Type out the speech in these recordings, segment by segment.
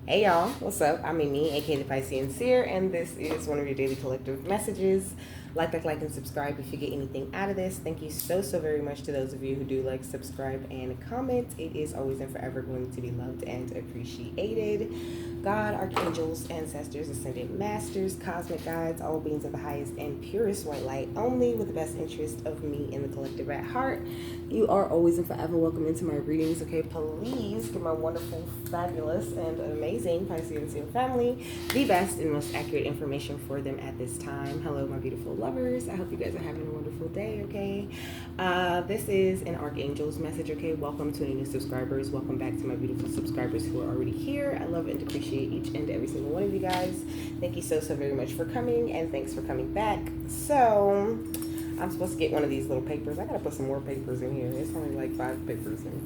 Hey y'all, what's up? I'm Mimi, aka the Piscean Seer, and this is one of your daily collective messages. Like, and subscribe if you get anything out of this. Thank you so very much to those of you who do like, subscribe, and comment. It is always and forever going to be loved and appreciated. God, archangels, ancestors, ascended masters, cosmic guides, all beings of the highest and purest white light, only with the best interest of me and the collective at heart. You are always and forever welcome into my readings, okay? Please give my wonderful, fabulous, and amazing Piscean Seal family the best and most accurate information for them at this time. Hello, my beautiful lovers. I hope you guys are having a wonderful day, okay? This is an Archangels message, okay? Welcome to any new subscribers. Welcome back to my beautiful subscribers who are already here. I love and appreciate each and every single one of you guys. Thank you so very much for coming, and thanks for coming back. So, I'm supposed to get one of these little papers. I gotta put some more papers in here. It's only like 5 papers in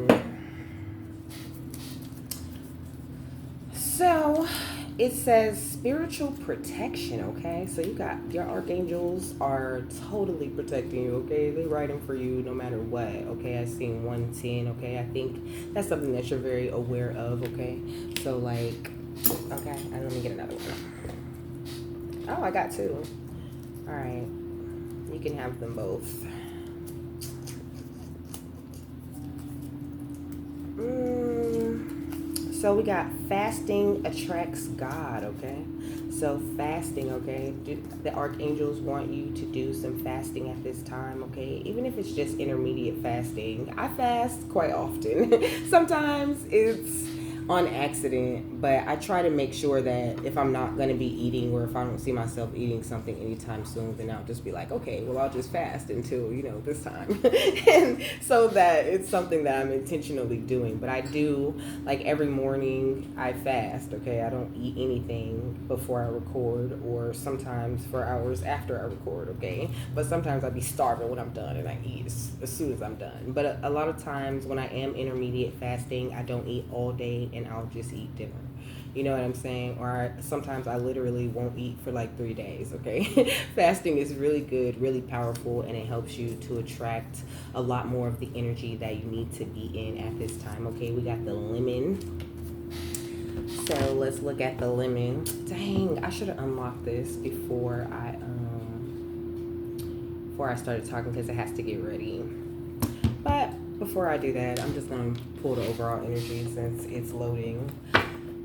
here. So it says spiritual protection, okay? So you got your archangels are totally protecting you, okay? They're riding for you no matter what, okay? I seen 110, okay? I think that's something that you're very aware of, okay? So like, okay, and let me get another one. Oh, I got 2. All right, you can have them both. So we got fasting attracts God, okay? So fasting, okay? The archangels want you to do some fasting at this time, okay? Even if it's just intermediate fasting. I fast quite often. Sometimes it's on accident, but I try to make sure that if I'm not going to be eating, or if I don't see myself eating something anytime soon, then I'll just be like, okay, well, I'll just fast until, this time. And so that it's something that I'm intentionally doing. But I do, like every morning I fast, okay? I don't eat anything before I record, or sometimes for hours after I record, okay? But sometimes I'll be starving when I'm done and I eat as soon as I'm done. But a lot of times when I am intermediate fasting, I don't eat all day and I'll just eat dinner. You know what I'm saying? Or sometimes I literally won't eat for like 3 days, okay? Fasting is really good, really powerful, and it helps you to attract a lot more of the energy that you need to be in at this time, okay? We got the lemon. So let's look at the lemon. Dang, I should have unlocked this before I started talking, because it has to get ready. But before I do that, I'm just going to pull the overall energy since it's loading.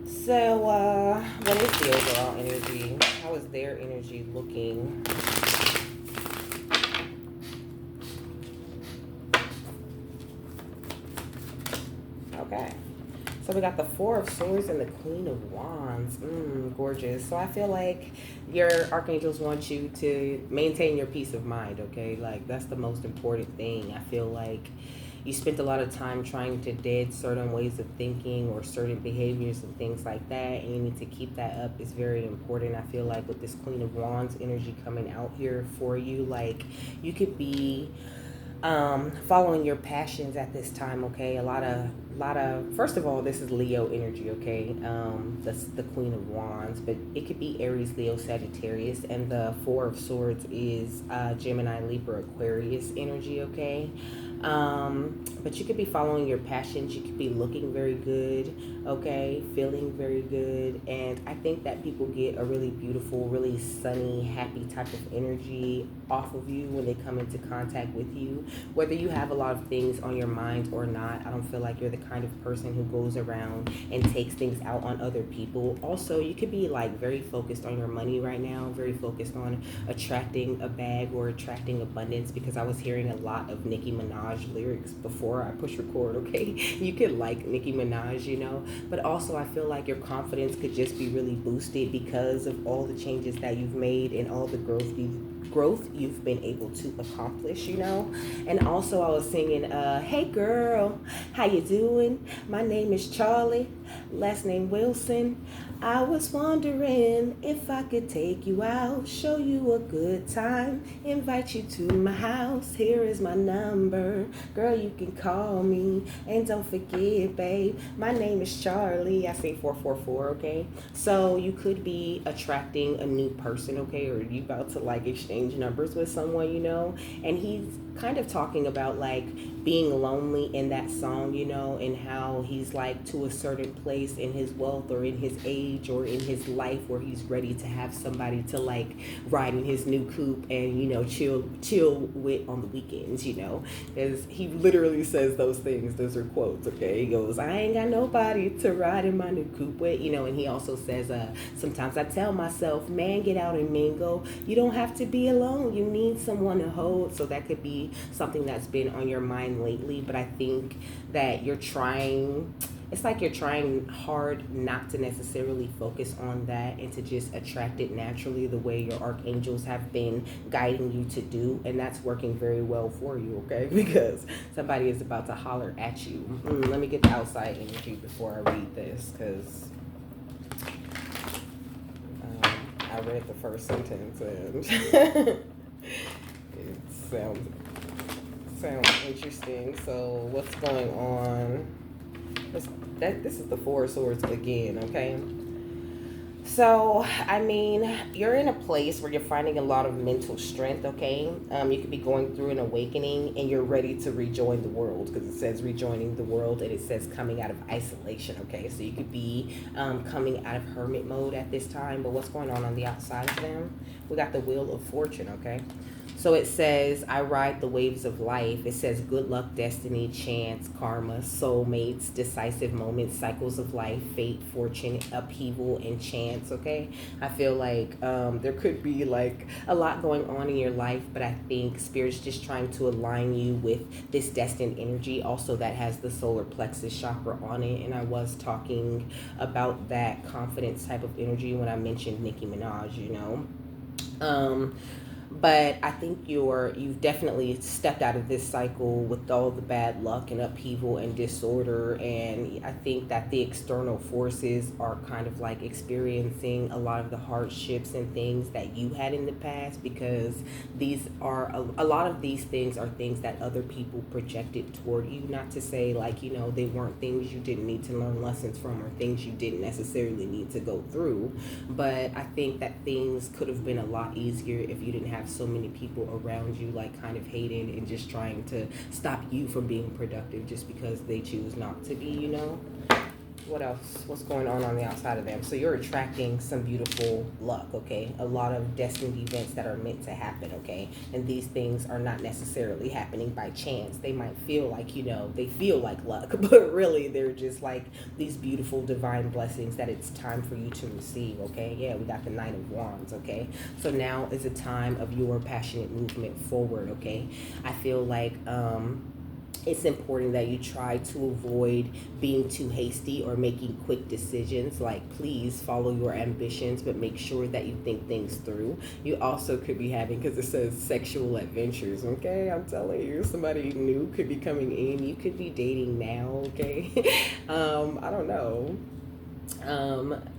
So, what is the overall energy? How is their energy looking? Okay. So we got the 4 of Swords and the Queen of Wands. Gorgeous. So I feel like your archangels want you to maintain your peace of mind, okay? Like, that's the most important thing. I feel like you spent a lot of time trying to dead certain ways of thinking or certain behaviors and things like that, and you need to keep that up. It's very important. I feel like with this Queen of Wands energy coming out here for you, like, you could be following your passions at this time, okay? A lot of first of all, this is Leo energy, okay? That's the Queen of Wands, but it could be Aries, Leo, Sagittarius, and the 4 of Swords is Gemini, Libra, Aquarius energy, okay? But you could be following your passions. You could be looking very good, okay? Feeling very good. And I think that people get a really beautiful, really sunny, happy type of energy off of you when they come into contact with you. Whether you have a lot of things on your mind or not, I don't feel like you're the kind of person who goes around and takes things out on other people. Also, you could be like very focused on your money right now, very focused on attracting a bag or attracting abundance, because I was hearing a lot of Nicki Minaj lyrics before I push record, okay? You could like Nicki Minaj, but also I feel like your confidence could just be really boosted because of all the changes that you've made and all the growth you've been able to accomplish, And also I was singing, hey girl, how you doing? My name is Charlie, last name Wilson. I was wondering if I could take you out, show you a good time, invite you to my house. Here is my number, girl, you can call me. And don't forget, babe, my name is Charlie. I say 444, okay? So you could be attracting a new person, okay? Or you about to like exchange numbers with someone, and he's kind of talking about like being lonely in that song, you know, and how he's like to a certain place in his wealth or in his age or in his life where he's ready to have somebody to like ride in his new coupe and, you know, chill with on the weekends, you know. As he literally says those things, those are quotes, okay? He goes, I ain't got nobody to ride in my new coupe with, you know, and he also says, sometimes I tell myself, man, get out and mingle. You don't have to be alone. You need someone to hold. So that could be something that's been on your mind lately, but I think that you're trying, it's like you're trying hard not to necessarily focus on that and to just attract it naturally the way your archangels have been guiding you to do, and that's working very well for you, okay? Because somebody is about to holler at you. Let me get the outside energy before I read this, because I read the first sentence and it sounds interesting. So what's going on? This is the Four of Swords again, okay? So, I mean, you're in a place where you're finding a lot of mental strength, okay? You could be going through an awakening and you're ready to rejoin the world, because it says rejoining the world and it says coming out of isolation, okay? So you could be coming out of hermit mode at this time, but what's going on the outside of them? We got the Wheel of Fortune, okay? So it says, I ride the waves of life. It says good luck, destiny, chance, karma, soulmates, decisive moments, cycles of life, fate, fortune, upheaval, and chance, okay? I feel like there could be like a lot going on in your life, but I think Spirit's just trying to align you with this destined energy. Also, that has the solar plexus chakra on it, and I was talking about that confidence type of energy when I mentioned Nicki Minaj, you know? But I think you've definitely stepped out of this cycle with all the bad luck and upheaval and disorder, and I think that the external forces are kind of like experiencing a lot of the hardships and things that you had in the past, because these are a lot of these things are things that other people projected toward you. Not to say like, you know, they weren't things you didn't need to learn lessons from or things you didn't necessarily need to go through, but I think that things could have been a lot easier if you didn't have so many people around you like kind of hating and just trying to stop you from being productive just because they choose not to be, you know? What else? What's going on the outside of them? So you're attracting some beautiful luck, okay? A lot of destined events that are meant to happen, okay? And these things are not necessarily happening by chance. They might feel like, you know, they feel like luck, but really they're just like these beautiful divine blessings that it's time for you to receive, okay? Yeah, we got the Knight of Wands, okay? So now is a time of your passionate movement forward, okay? I feel like, it's important that you try to avoid being too hasty or making quick decisions. Like, please follow your ambitions, but make sure that you think things through. You also could be having, because it says sexual adventures, okay? I'm telling you, somebody new could be coming in. You could be dating now, okay? I don't know.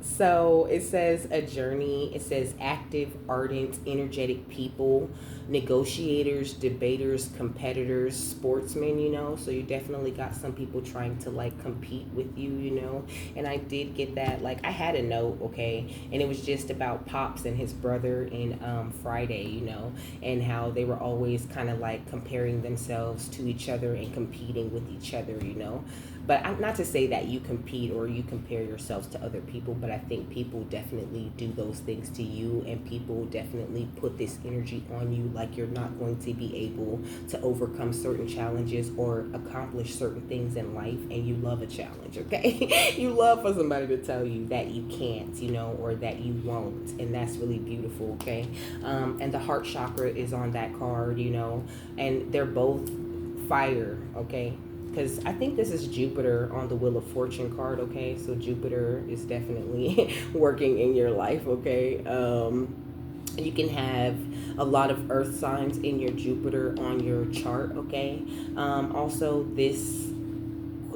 So it says a journey. It says active, ardent, energetic people, negotiators, debaters, competitors, sportsmen, you know. So you definitely got some people trying to like compete with you, you know. And I did get that. Like, I had a note, okay, and it was just about Pops and his brother in Friday, you know, and how they were always kind of like comparing themselves to each other and competing with each other, you know. But not to say that you compete or you compare yourselves to other people, but I think people definitely do those things to you, and people definitely put this energy on you like you're not going to be able to overcome certain challenges or accomplish certain things in life, and you love a challenge, okay? You love for somebody to tell you that you can't, you know, or that you won't, and that's really beautiful, okay? And the heart chakra is on that card, you know, and they're both fire, okay? Because I think this is Jupiter on the Wheel of Fortune card, okay? So Jupiter is definitely working in your life, okay? You can have a lot of earth signs in your Jupiter on your chart, okay? Also, this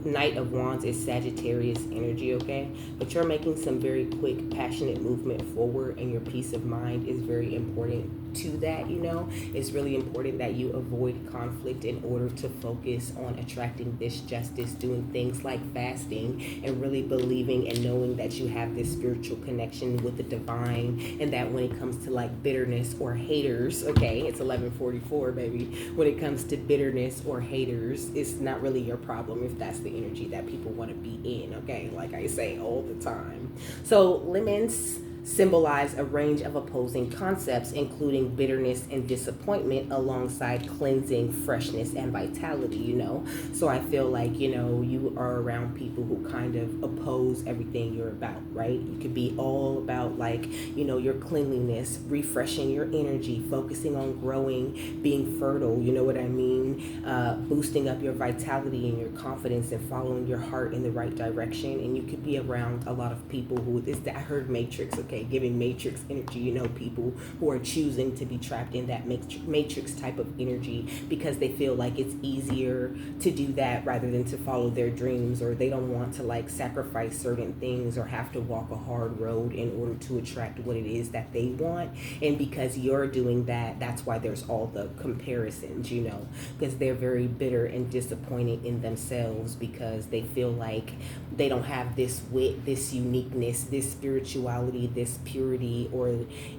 Knight of Wands is Sagittarius energy, okay? But you're making some very quick, passionate movement forward, and your peace of mind is very important to that, you know. It's really important that you avoid conflict in order to focus on attracting this justice, doing things like fasting and really believing and knowing that you have this spiritual connection with the divine, and that when it comes to like bitterness or haters, okay, it's 11:44, baby. When it comes to bitterness or haters, it's not really your problem if that's the energy that people want to be in, okay? Like I say all the time. So lemons symbolize a range of opposing concepts, including bitterness and disappointment, alongside cleansing, freshness, and vitality, you know. So I feel like, you know, you are around people who kind of oppose everything you're about, right? You could be all about, like, you know, your cleanliness, refreshing your energy, focusing on growing, being fertile, you know what I mean? Boosting up your vitality and your confidence and following your heart in the right direction. And you could be around a lot of people who, I heard Matrix, okay, giving matrix energy, you know, people who are choosing to be trapped in that matrix type of energy because they feel like it's easier to do that rather than to follow their dreams, or they don't want to like sacrifice certain things or have to walk a hard road in order to attract what it is that they want. And because you're doing that, that's why there's all the comparisons, you know, because they're very bitter and disappointed in themselves because they feel like they don't have this wit, this uniqueness, this spirituality, this purity, or,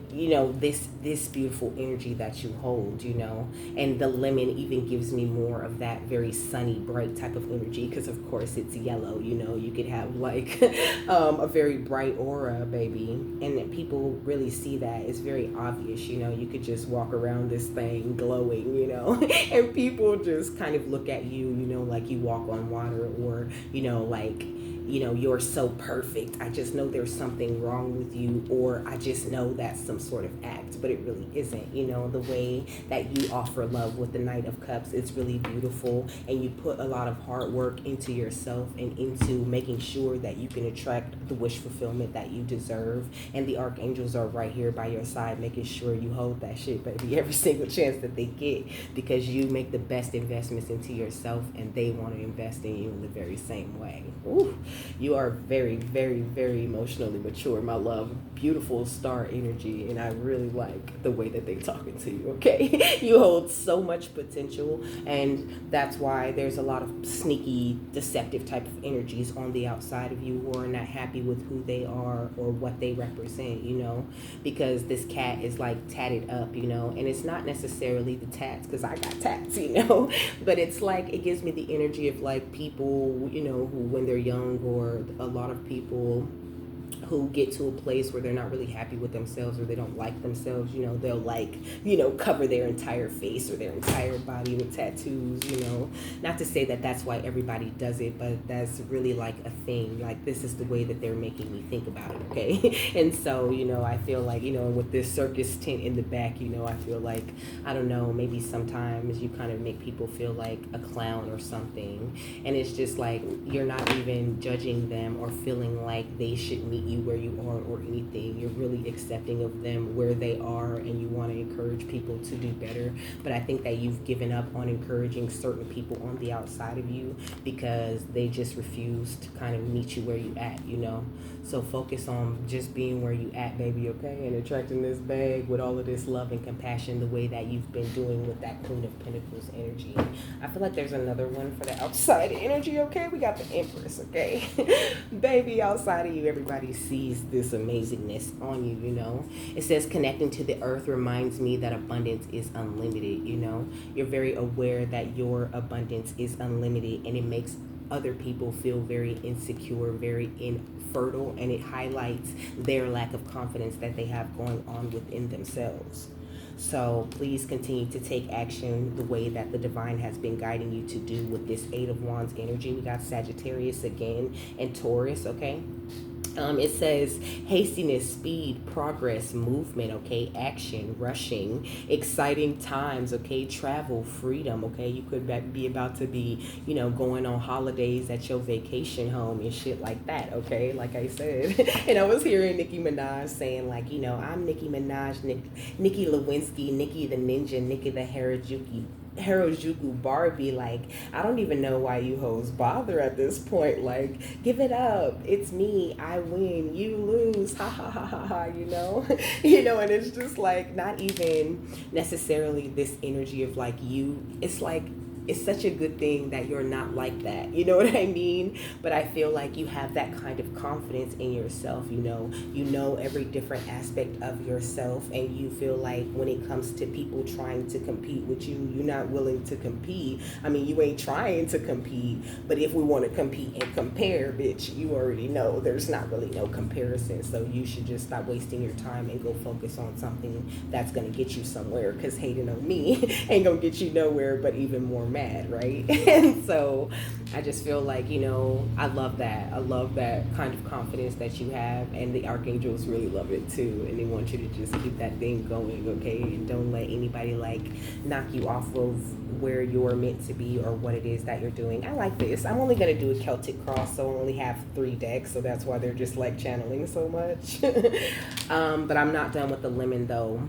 you know, this beautiful energy that you hold, you know. And the lemon even gives me more of that very sunny, bright type of energy because of course it's yellow, you know. You could have like a very bright aura, baby, and people really see that. It's very obvious, you know. You could just walk around this thing glowing, you know, and people just kind of look at you, you know, like you walk on water, or, you know, like, you know, you're so perfect. I just know there's something wrong with you, or I just know that's some sort of act, but it really isn't. You know, the way that you offer love with the Knight of Cups, it's really beautiful, and you put a lot of hard work into yourself and into making sure that you can attract the wish fulfillment that you deserve. And the archangels are right here by your side, making sure you hold that shit, baby, every single chance that they get, because you make the best investments into yourself, and they want to invest in you in the very same way. Ooh. You are very, very, very emotionally mature, my love. Beautiful star energy, and I really like the way that they're talking to you, okay? You hold so much potential, and that's why there's a lot of sneaky, deceptive type of energies on the outside of you who are not happy with who they are or what they represent, you know? Because this cat is like tatted up, you know? And it's not necessarily the tats, because I got tats, you know? But it's like, it gives me the energy of like people, you know, who when they're young, or a lot of people who get to a place where they're not really happy with themselves or they don't like themselves, you know, they'll like, you know, cover their entire face or their entire body with tattoos, you know. Not to say that that's why everybody does it, but that's really like a thing. Like, this is the way that they're making me think about it, okay? And so, you know, I feel like, you know, with this circus tent in the back, you know, I feel like, I don't know, maybe sometimes you kind of make people feel like a clown or something. And it's just like, you're not even judging them or feeling like they should meet you where you are or anything. You're really accepting of them where they are, and you want to encourage people to do better. But I think that you've given up on encouraging certain people on the outside of you because they just refuse to kind of meet you where you at, you know. So focus on just being where you at, baby, okay? And attracting this bag with all of this love and compassion the way that you've been doing with that Queen of Pentacles energy. I feel like there's another one for the outside energy, okay? We got the Empress, okay? Baby, outside of you, everybody sees this amazingness on you, you know. It says connecting to the earth reminds me that abundance is unlimited, you know. You're very aware that your abundance is unlimited, and it makes other people feel very insecure, very infertile, and it highlights their lack of confidence that they have going on within themselves. So please continue to take action the way that the divine has been guiding you to do with this Eight of Wands energy. We got Sagittarius again and Taurus, okay? It says hastiness, speed, progress, movement, okay, action, rushing, exciting times, okay, travel, freedom, okay. You could be about to be, you know, going on holidays at your vacation home and shit like that, okay, like I said. And I was hearing Nicki Minaj saying, like, you know, I'm Nicki Minaj, Nicki Lewinsky, Nicki the Ninja, Nicki the Harajuki Harajuku Barbie, like, I don't even know why you hoes bother at this point. Like, give it up. It's me. I win. You lose. Ha ha ha ha ha, you know? And it's just like not even necessarily this energy of like you. It's like it's such a good thing that you're not like that. You know what I mean? But I feel like you have that kind of confidence in yourself, You know every different aspect of yourself, and you feel like when it comes to people trying to compete with you, you're not willing to compete. I mean, you ain't trying to compete, but if we want to compete and compare, bitch, you already know there's not really no comparison. So you should just stop wasting your time and go focus on something that's going to get you somewhere, because hating on me ain't going to get you nowhere, but even more mad, right? And so I just feel like, I love that. I love that kind of confidence that you have, and the archangels really love it too. And they want you to just keep that thing going, okay? And don't let anybody like knock you off of where you're meant to be or what it is that you're doing. I like this. I'm only going to do a Celtic cross, so I only have 3 decks, so that's why they're just like channeling so much. But I'm not done with the lemon though.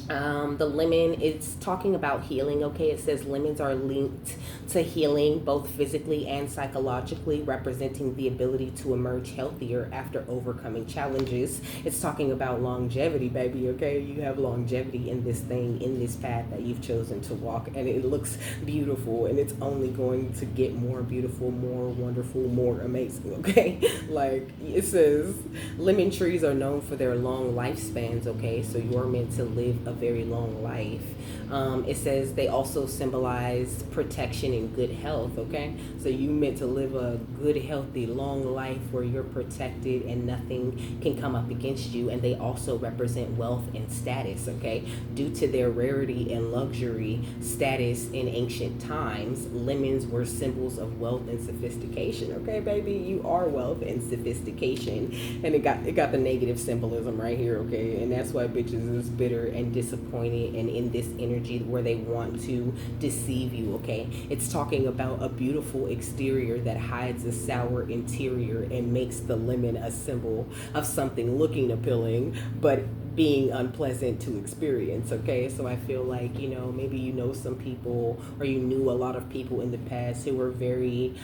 The lemon, it's talking about healing, okay? It says lemons are linked to healing both physically and psychologically, representing the ability to emerge healthier after overcoming challenges. It's talking about longevity, baby, okay? You have longevity in this thing, in this path that you've chosen to walk, and it looks beautiful, and it's only going to get more beautiful, more wonderful, more amazing, okay? Like, it says lemon trees are known for their long lifespans, okay? So you're meant to live a very long life. It says they also symbolize protection and good health, okay? So you meant to live a good, healthy, long life where you're protected and nothing can come up against you. And they also represent wealth and status, okay? Due to their rarity and luxury status in ancient times, lemons were symbols of wealth and sophistication, okay, baby? You are wealth and sophistication. And it got the negative symbolism right here, okay? And that's why bitches is bitter and disappointed and in this energy where they want to deceive you, okay? It's talking about a beautiful exterior that hides a sour interior and makes the lemon a symbol of something looking appealing but being unpleasant to experience, okay? So I feel like, maybe some people, or you knew a lot of people in the past who were very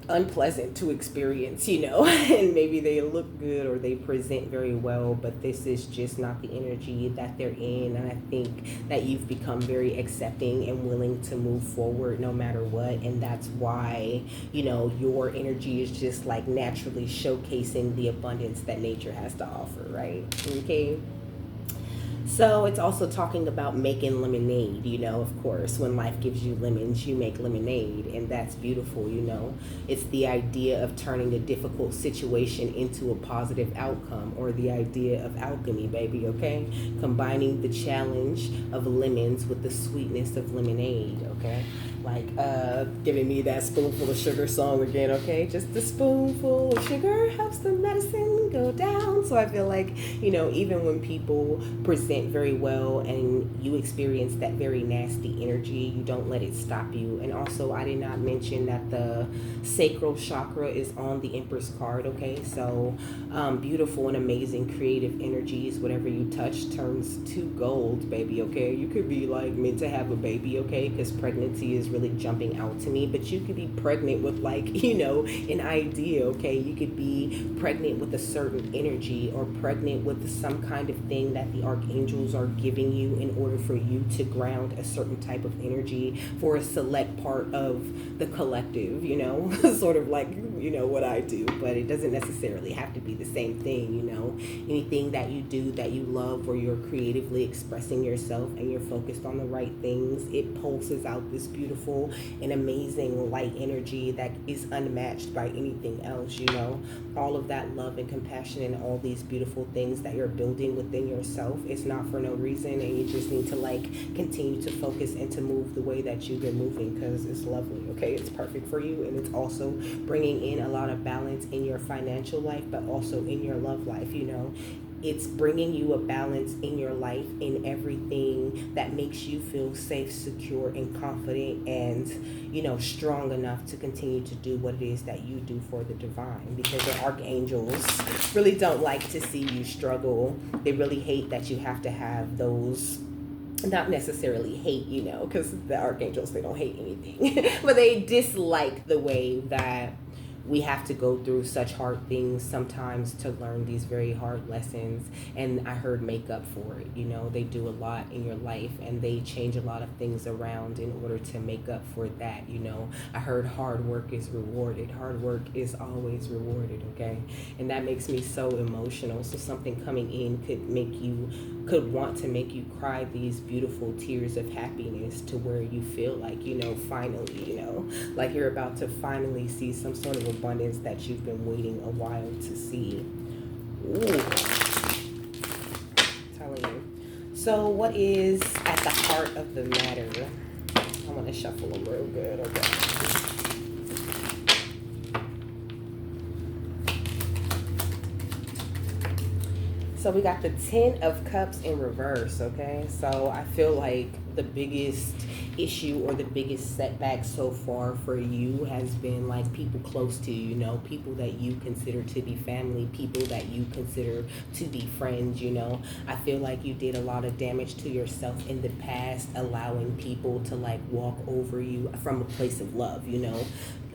unpleasant to experience, and maybe they look good or they present very well, but this is just not the energy that they're in. And I think that you've become very accepting and willing to move forward no matter what, and that's why your energy is just like naturally showcasing the abundance that nature has to offer, right? Okay. So it's also talking about making lemonade, of course. When life gives you lemons, you make lemonade, and that's beautiful. It's the idea of turning a difficult situation into a positive outcome, or the idea of alchemy, baby, okay? Combining the challenge of lemons with the sweetness of lemonade, okay? Like giving me that spoonful of sugar song again, okay? Just a spoonful of sugar helps the medicine go down. So I feel like, even when people present very well and you experience that very nasty energy, you don't let it stop you. And also, I did not mention that the sacral chakra is on the Empress card, okay? So beautiful and amazing creative energies, whatever you touch turns to gold, baby, okay? You could be like meant to have a baby, okay? Because pregnancy is really jumping out to me, but you could be pregnant with like, an idea, okay? You could be pregnant with a certain energy, or pregnant with some kind of thing that the archangels are giving you in order for you to ground a certain type of energy for a select part of the collective, sort of like, what I do, but it doesn't necessarily have to be the same thing, anything that you do that you love, where you're creatively expressing yourself and you're focused on the right things, it pulses out this beautiful and amazing light energy that is unmatched by anything else. All of that love and compassion and all these beautiful things that you're building within yourself is not for no reason, and you just need to like continue to focus and to move the way that you've been moving, because it's lovely, okay? It's perfect for you, and it's also bringing in a lot of balance in your financial life, but also in your love life. It's bringing you a balance in your life, in everything that makes you feel safe, secure, and confident, and strong enough to continue to do what it is that you do for the divine, because the archangels really don't like to see you struggle. They really hate that you have to have those not necessarily hate, because the archangels, they don't hate anything, but they dislike the way that we have to go through such hard things sometimes to learn these very hard lessons. And I heard make up for it. They do a lot in your life and they change a lot of things around in order to make up for that. I heard hard work is rewarded. Hard work is always rewarded, okay? And that makes me so emotional. So something coming in could want to make you cry these beautiful tears of happiness to where you feel like, finally, like you're about to finally see some sort of abundance that you've been waiting a while to see. Ooh. I'm telling you. So what is at the heart of the matter? I want to shuffle them real good, okay? So we got the 10 of Cups in reverse, okay? So I feel like the biggest issue or the biggest setback so far for you has been like people close to you, people that you consider to be family, people that you consider to be friends. I feel like you did a lot of damage to yourself in the past, allowing people to like walk over you from a place of love.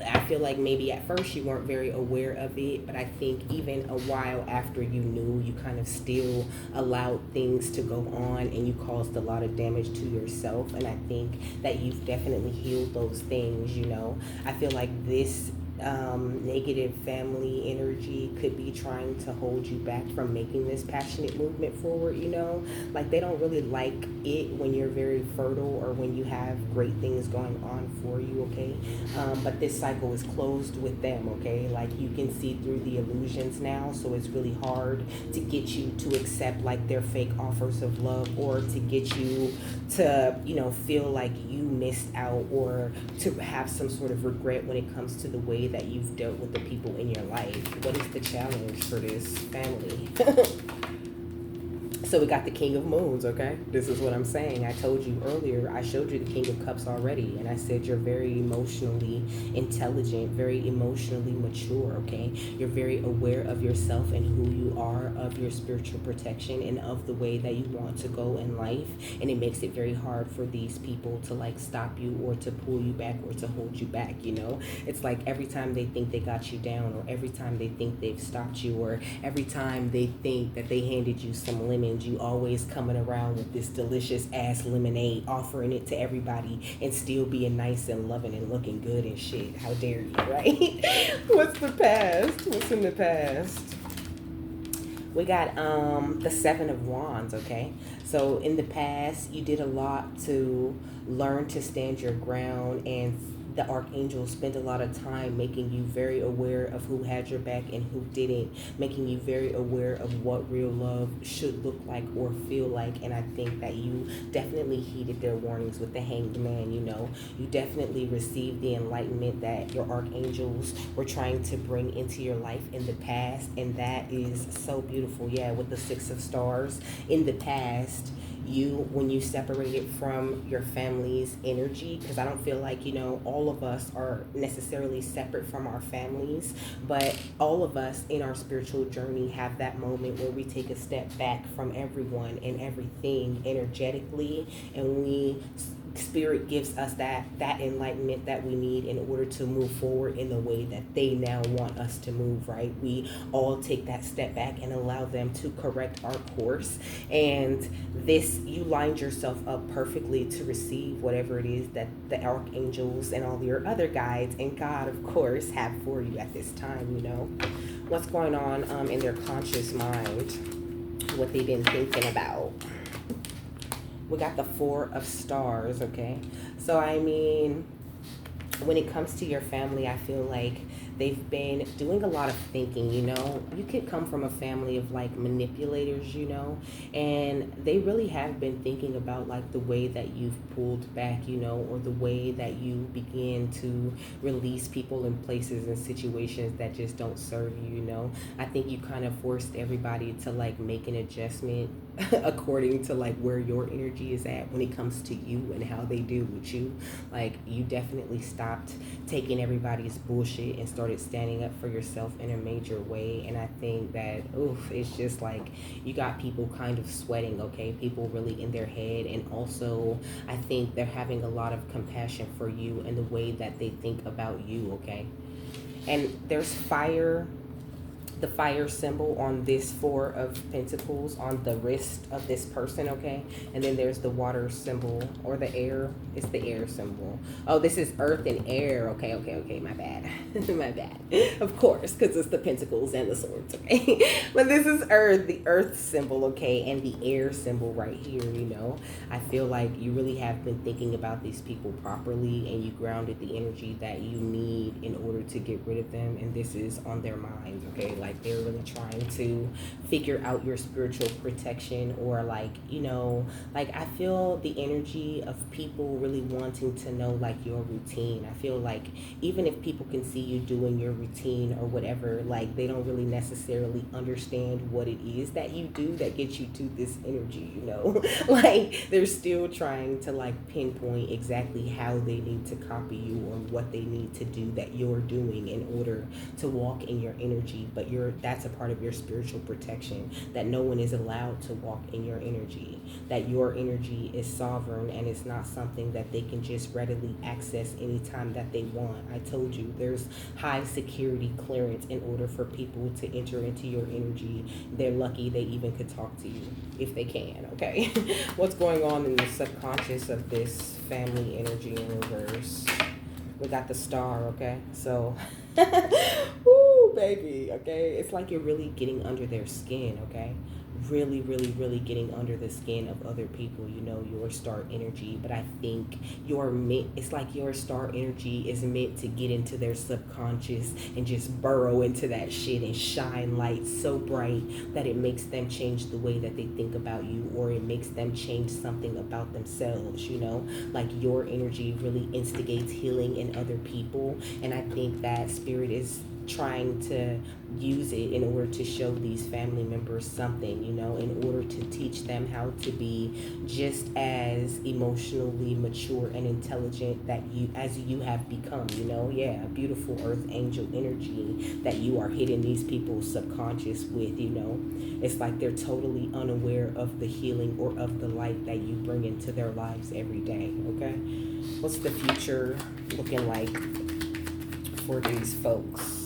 I feel like maybe at first you weren't very aware of it, but I think even a while after you knew, you kind of still allowed things to go on and you caused a lot of damage to yourself. And I think that you've definitely healed those things. I feel like this negative family energy could be trying to hold you back from making this passionate movement forward. Like they don't really like it when you're very fertile or when you have great things going on for you, okay? But this cycle is closed with them, okay? Like you can see through the illusions now, so it's really hard to get you to accept like their fake offers of love, or to get you to feel like you missed out, or to have some sort of regret when it comes to the way that you've dealt with the people in your life. What is the challenge for this family? So we got the King of Moons, okay? This is what I'm saying. I told you earlier, I showed you the King of Cups already, and I said you're very emotionally intelligent, very emotionally mature, okay? You're very aware of yourself and who you are, of your spiritual protection, and of the way that you want to go in life, and it makes it very hard for these people to like stop you or to pull you back or to hold you back. It's like every time they think they got you down, or every time they think they've stopped you, or every time they think that they handed you some lemons, you always coming around with this delicious ass lemonade, offering it to everybody and still being nice and loving and looking good and shit. How dare you, right? What's the past? What's in the past? We got the 7 of Wands, okay? So in the past, you did a lot to learn to stand your ground, and the archangels spend a lot of time making you very aware of who had your back and who didn't, making you very aware of what real love should look like or feel like. And I think that you definitely heeded their warnings with the Hanged Man. You definitely received the enlightenment that your archangels were trying to bring into your life in the past, and that is so beautiful. Yeah, with the 6 of Stars in the past, when you separated from your family's energy, because I don't feel like all of us are necessarily separate from our families, but all of us in our spiritual journey have that moment where we take a step back from everyone and everything energetically, and Spirit gives us that enlightenment that we need in order to move forward in the way that they now want us to move, right? We all take that step back and allow them to correct our course. And you lined yourself up perfectly to receive whatever it is that the archangels and all your other guides and God, of course, have for you at this time. What's going on in their conscious mind, what they've been thinking about. We got the 4 of Stars, okay? So, I mean, when it comes to your family, I feel like they've been doing a lot of thinking. You could come from a family of like manipulators, and they really have been thinking about like the way that you've pulled back, or the way that you begin to release people in places and situations that just don't serve you. I think you kind of forced everybody to like make an adjustment according to like where your energy is at when it comes to you and how they deal with you. Like you definitely stopped taking everybody's bullshit and started started standing up for yourself in a major way. And I think that, oof, it's just like you got people kind of sweating, okay? People really in their head. And also, I think they're having a lot of compassion for you and the way that they think about you, okay? And there's fire, the fire symbol on this Four of Pentacles on the wrist of this person, okay? And then there's the water symbol, or the air. It's the air symbol. Oh, this is earth and air. Okay, okay, okay. My bad. My bad. Of course, because it's the pentacles and the swords, okay? But this is earth, the earth symbol, okay? And the air symbol right here, you know? I feel like you really have been thinking about these people properly, and you grounded the energy that you need in order to get rid of them. And this is on their minds, okay? Like, they're really trying to figure out your spiritual protection, or like, you know, like I feel the energy of people really wanting to know like your routine. I feel like even if people can see you doing your routine or whatever, like they don't really necessarily understand what it is that you do that gets you to this energy, you know. Like they're still trying to like pinpoint exactly how they need to copy you, or what they need to do that you're doing in order to walk in your energy. But that's a part of your spiritual protection, that no one is allowed to walk in your energy, that your energy is sovereign and it's not something that they can just readily access anytime that they want. I told you there's high security clearance in order for people to enter into your energy. They're lucky they even could talk to you, if they can, okay? What's going on in the subconscious of this family energy in reverse? We got the star, okay? So, woo, baby, okay? It's like you're really getting under their skin, okay? Really, really, really getting under the skin of other people, you know, your star energy. But I think it's like your star energy is meant to get into their subconscious and just burrow into that shit and shine light so bright that it makes them change the way that they think about you, or it makes them change something about themselves, you know. Like your energy really instigates healing in other people, and I think that spirit is trying to use it in order to show these family members something, you know, in order to teach them how to be just as emotionally mature and intelligent as you have become, you know. Yeah, beautiful earth angel energy that you are hitting these people's subconscious with, you know. It's like they're totally unaware of the healing or of the light that you bring into their lives every day, okay? What's the future looking like for these folks?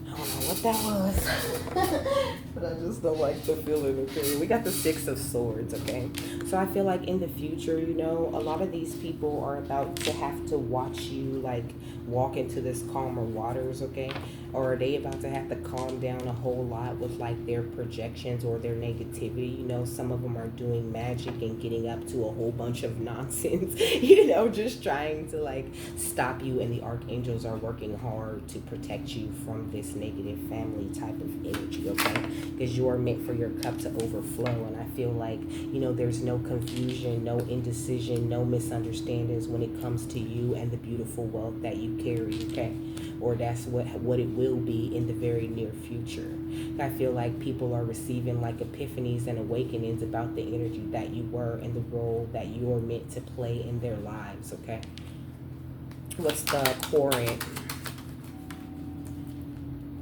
I don't know what that was, but I just don't like the feeling, okay? We got the Six of Swords, okay? So I feel like in the future, you know, a lot of these people are about to have to watch you, like, walk into this calmer waters, okay? Or are they about to have to calm down a whole lot with, like, their projections or their negativity? You know, some of them are doing magic and getting up to a whole bunch of nonsense, you know, just trying to, like, stop you. And the archangels are working hard to protect you from this negative family type of energy, okay? Because you are meant for your cup to overflow. And I feel like, you know, there's no confusion, no indecision, no misunderstandings when it comes to you and the beautiful wealth that you carry, okay? Or that's what it will be in the very near future. I feel like people are receiving like epiphanies and awakenings about the energy that you were and the role that you are meant to play in their lives, okay? What's the current?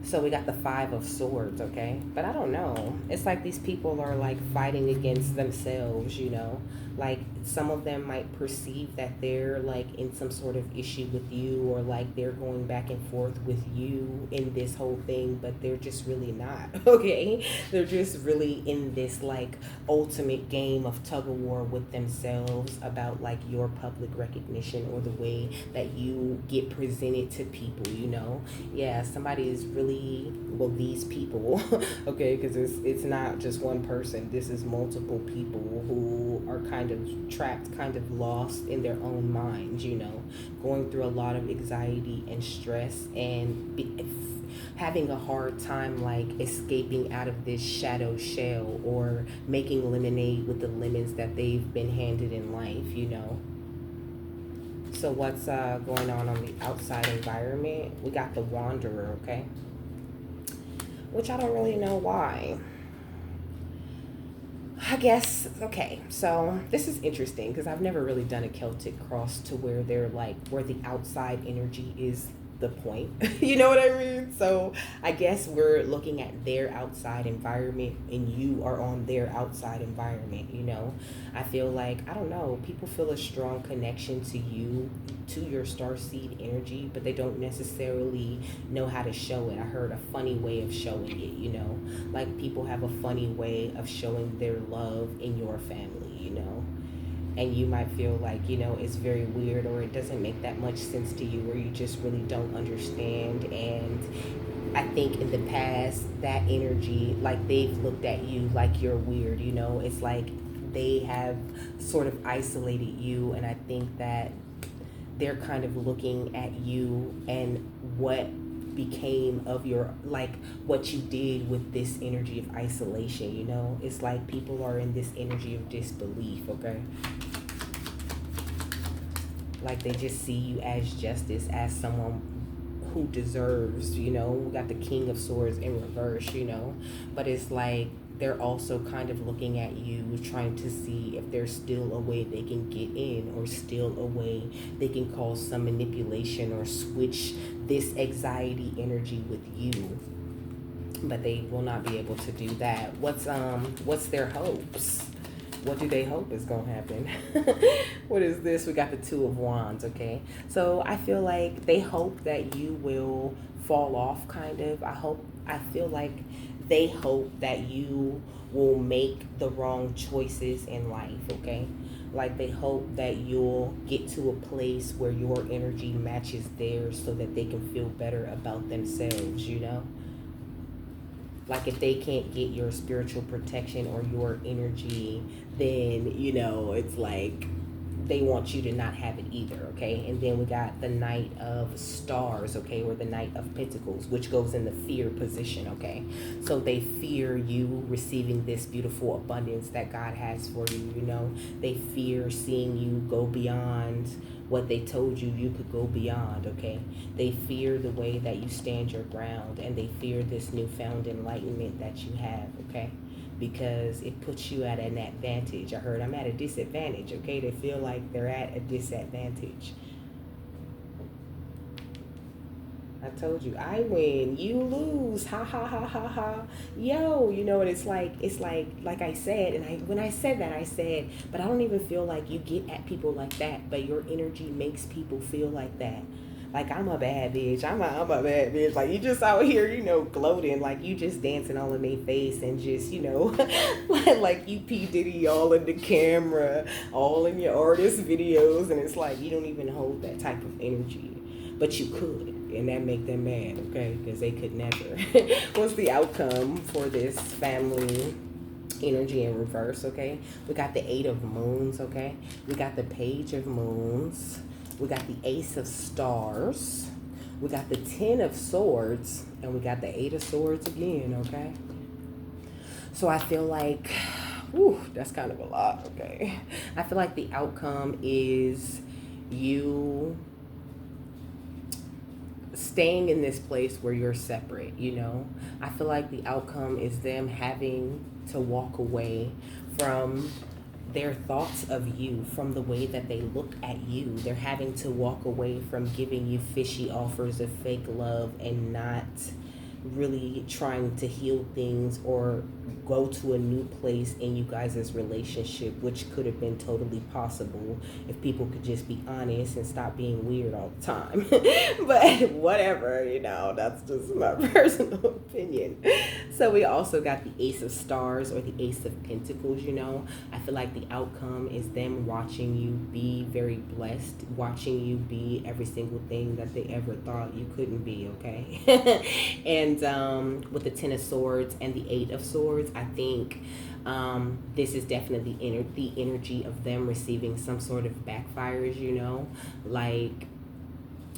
So we got the Five of Swords, okay? But I don't know. It's like these people are like fighting against themselves, you know? Like some of them might perceive that they're like in some sort of issue with you, or like they're going back and forth with you in this whole thing, but they're just really not, okay? They're just really in this like ultimate game of tug of war with themselves about like your public recognition or the way that you get presented to people, you know? Yeah, somebody is really, well, these people, okay, because it's not just one person. This is multiple people who are kind of trapped, kind of lost in their own minds, you know, going through a lot of anxiety and stress, and having a hard time like escaping out of this shadow shell, or making lemonade with the lemons that they've been handed in life, you know. So what's going on the outside environment? We got the Wanderer, okay? Which I don't really know why. I guess, okay, so this is interesting because I've never really done a Celtic cross to where they're like, where the outside energy is the point. You know what I mean? So I guess we're looking at their outside environment and you are on their outside environment, you know? I feel like, I don't know, people feel a strong connection to you, to your star seed energy, but they don't necessarily know how to show it. I heard a funny way of showing it, you know? Like people have a funny way of showing their love in your family, you know? And you might feel like, you know, it's very weird or it doesn't make that much sense to you or you just really don't understand. And I think in the past, that energy, like they've looked at you like you're weird, you know? It's like they have sort of isolated you, and I think that they're kind of looking at you and what became of your, like what you did with this energy of isolation, you know? It's like people are in this energy of disbelief, okay? Like they just see you as justice, as someone who deserves, you know? We got the King of Swords in reverse, you know? But it's like they're also kind of looking at you, trying to see if there's still a way they can get in or still a way they can cause some manipulation or switch this anxiety energy with you. But they will not be able to do that. What's their hopes? What do they hope is going to happen? What is this? We got the Two of Wands, okay? So I feel like they hope that you will fall off, kind of. I feel like they hope that you will make the wrong choices in life, okay? Like they hope that you'll get to a place where your energy matches theirs so that they can feel better about themselves, you know? Like if they can't get your spiritual protection or your energy, then, you know, it's like they want you to not have it either, okay? And then we got the Knight of Stars, okay, or the Knight of Pentacles, which goes in the fear position, okay? So they fear you receiving this beautiful abundance that God has for you, you know? They fear seeing you go beyond what they told you you could go beyond, okay? They fear the way that you stand your ground, and they fear this newfound enlightenment that you have, okay? Because it puts you at an advantage. I heard I'm at a disadvantage, okay? They feel like they're at a disadvantage. I told you, I win, you lose, ha ha ha ha ha. Yo, you know what it's like I said, and when I said that, I said, but I don't even feel like you get at people like that, but your energy makes people feel like that. Like, I'm a bad bitch. I'm a bad bitch. Like, you just out here, you know, gloating. Like, you just dancing all in their face and just, you know, like you P. Diddy all in the camera, all in your artist videos. And it's like, you don't even hold that type of energy. But you could. And that make them mad, okay? Because they could never. What's the outcome for this family energy in reverse, okay? We got the Eight of Moons, okay? We got the Page of Moons. We got the Ace of Stars. We got the Ten of Swords. And we got the Eight of Swords again, okay? So I feel like, whew, that's kind of a lot, okay? I feel like the outcome is you staying in this place where you're separate, you know? I feel like the outcome is them having to walk away from their thoughts of you, from the way that they look at you. They're having to walk away from giving you fishy offers of fake love and not really trying to heal things or go to a new place in you guys' relationship, which could have been totally possible if people could just be honest and stop being weird all the time. But whatever, you know, that's just my personal opinion. So we also got the Ace of Stars or the Ace of Pentacles, you know. I feel like the outcome is them watching you be very blessed, watching you be every single thing that they ever thought you couldn't be, okay? And with the Ten of Swords and the Eight of Swords, I think this is definitely the energy of them receiving some sort of backfires, you know, like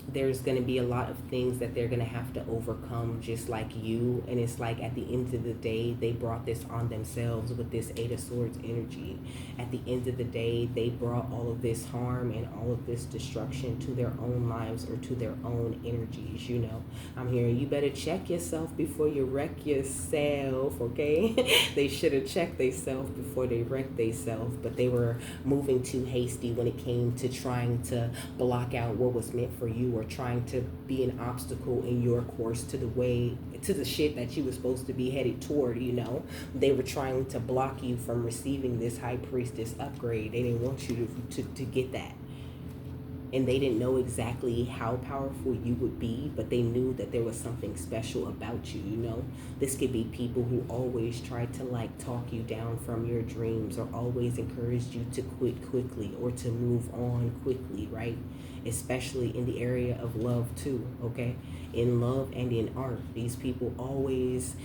there's going to be a lot of things that they're going to have to overcome just like you. And it's like at the end of the day, they brought this on themselves with this Eight of Swords energy. At the end of the day, they brought all of this harm and all of this destruction to their own lives or to their own energies, you know. I'm hearing you better check yourself before you wreck yourself, okay? They should have checked themselves before they wrecked themselves, but they were moving too hasty when it came to trying to block out what was meant for you you or trying to be an obstacle in your course to the shit that you were supposed to be headed toward, They were trying to block you from receiving this high priestess upgrade. They didn't want you to get that. And they didn't know exactly how powerful you would be, but they knew that there was something special about you. This could be people who always tried to talk you down from your dreams, or always encouraged you to quit quickly or to move on quickly, right? Especially in the area of love too, okay? In love and in art, these people always,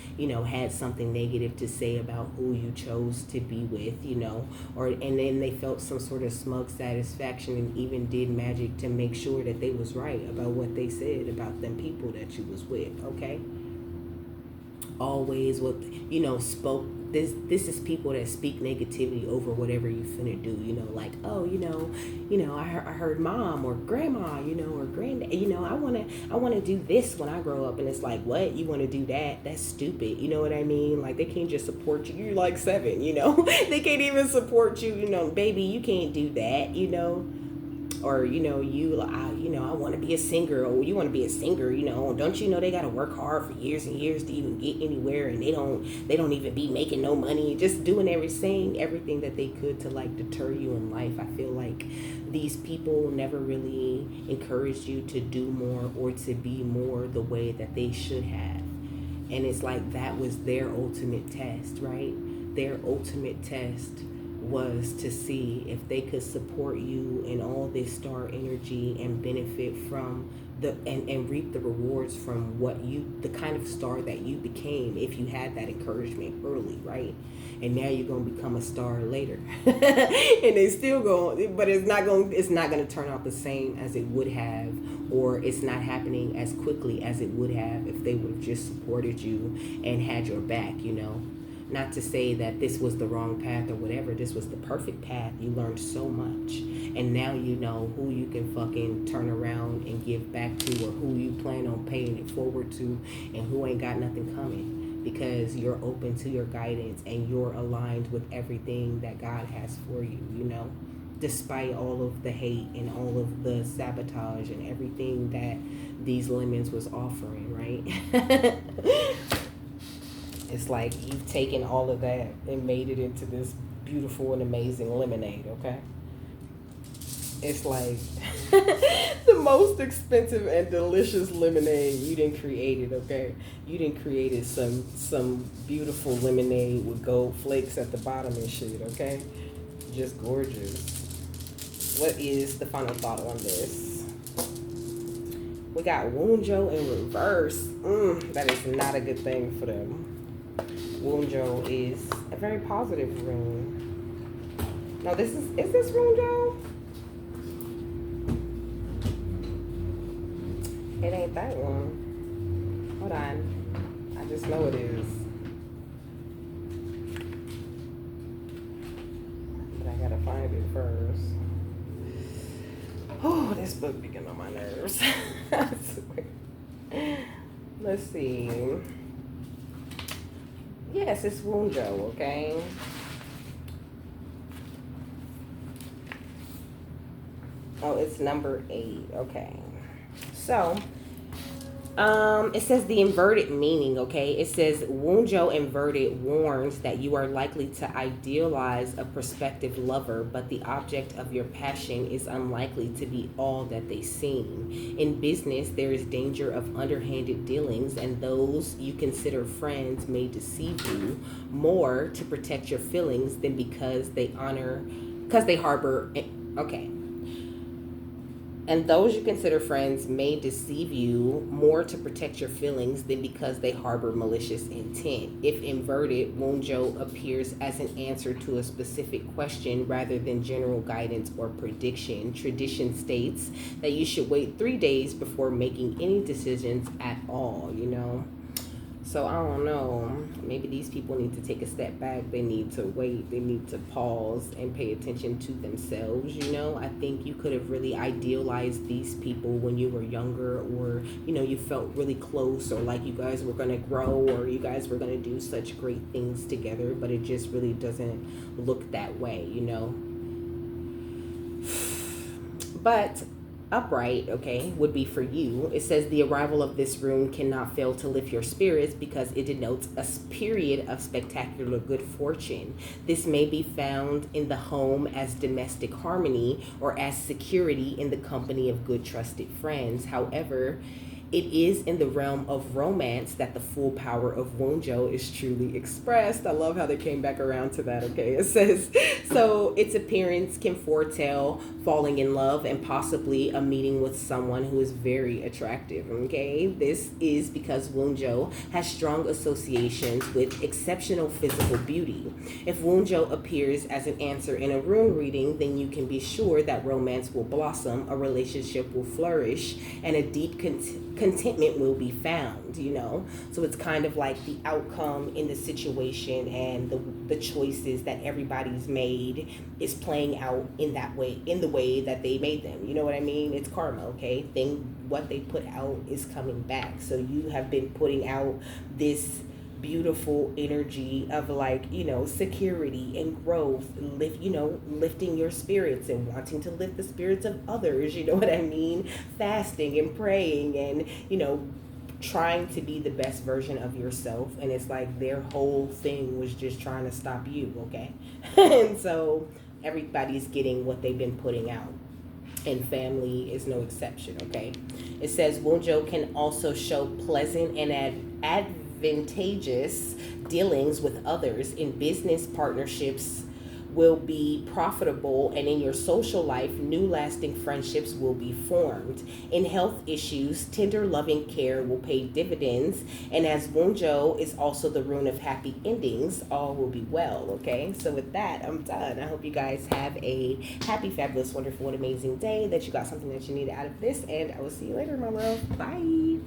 had something negative to say about who you chose to be with, and then they felt some sort of smug satisfaction and even did magic to make sure that they was right about what they said about them people that you was with, okay? Always spoke. This is people that speak negativity over whatever you finna do, I heard mom or grandma, or granddad, I wanna do this when I grow up. And it's like, what? You wanna do that? That's stupid. You know what I mean? They can't just support you. You're 7, They can't even support you, baby, you can't do that, or I want to be a singer. Or you want to be a singer, don't you know they got to work hard for years and years to even get anywhere, and they don't even be making no money, just doing everything that they could to deter you in life. I feel like these people never really encouraged you to do more or to be more the way that they should have. And it's that was their ultimate test, right? Their ultimate test was to see if they could support you in all this star energy and benefit from and reap the rewards from the kind of star that you became if you had that encouragement early, right? And now you're gonna become a star later, and they still going, but it's not gonna turn out the same as it would have, or it's not happening as quickly as it would have if they would have just supported you and had your back, Not to say that this was the wrong path or whatever. This was the perfect path. You learned so much. And now you know who you can fucking turn around and give back to, or who you plan on paying it forward to, and who ain't got nothing coming, because you're open to your guidance and you're aligned with everything that God has for you, despite all of the hate and all of the sabotage and everything that these lemons was offering, right? It's you've taken all of that and made it into this beautiful and amazing lemonade, okay? It's the most expensive and delicious lemonade you done created, okay? You done created some beautiful lemonade with gold flakes at the bottom and shit, okay? Just gorgeous. What is the final thought on this? We got Wunjo in reverse. That is not a good thing for them. Wunjo is a very positive rune. No, is this Wunjo? It ain't that one. Hold on. I just know it is. But I gotta find it first. Oh, this book be getting on my nerves. Let's see. Yes, it's Wunjo, okay? Oh, it's number 8, okay. So, it says the inverted meaning, okay? It says Wunjo inverted warns that you are likely to idealize a prospective lover, but the object of your passion is unlikely to be all that they seem. In business, there is danger of underhanded dealings, and those you consider friends may deceive you more to protect your feelings than because they harbor, okay. And those you consider friends may deceive you more to protect your feelings than because they harbor malicious intent. If inverted, Wunjo appears as an answer to a specific question rather than general guidance or prediction. Tradition states that you should wait 3 days before making any decisions at all, So I don't know. Maybe these people need to take a step back. They need to wait. They need to pause and pay attention to themselves, I think you could have really idealized these people when you were younger, or, you felt really close, or like you guys were going to grow, or you guys were going to do such great things together, but it just really doesn't look that way, But upright, okay, would be for you. It says the arrival of this rune cannot fail to lift your spirits because it denotes a period of spectacular good fortune. This may be found in the home as domestic harmony or as security in the company of good trusted friends. However, it is in the realm of romance that the full power of Wonjo is truly expressed. I love how they came back around to that, okay? It says, so its appearance can foretell falling in love and possibly a meeting with someone who is very attractive, okay? This is because Wonjo has strong associations with exceptional physical beauty. If Wonjo appears as an answer in a rune reading, then you can be sure that romance will blossom, a relationship will flourish, and a deep contentment will be found, you know. So it's kind of like the outcome in the situation and the choices that everybody's made is playing out in that way, in the way that they made them, you know what I mean? It's karma, okay? What they put out is coming back. So you have been putting out this beautiful energy of, like, you know, security and growth, lifting your spirits and wanting to lift the spirits of others, you know what I mean? Fasting and praying and, you know, trying to be the best version of yourself. And it's like their whole thing was just trying to stop you, okay? And so everybody's getting what they've been putting out, and family is no exception, okay? It says Wonjo can also show pleasant and advantageous dealings with others. In business, partnerships will be profitable, and in your social life, new lasting friendships will be formed. In health issues, tender loving care will pay dividends, and as Wonjo is also the rune of happy endings, all will be well, okay? So with that, I'm done. I hope you guys have a happy, fabulous, wonderful, and amazing day, that you got something that you need out of this, and I will see you later, my love. Bye.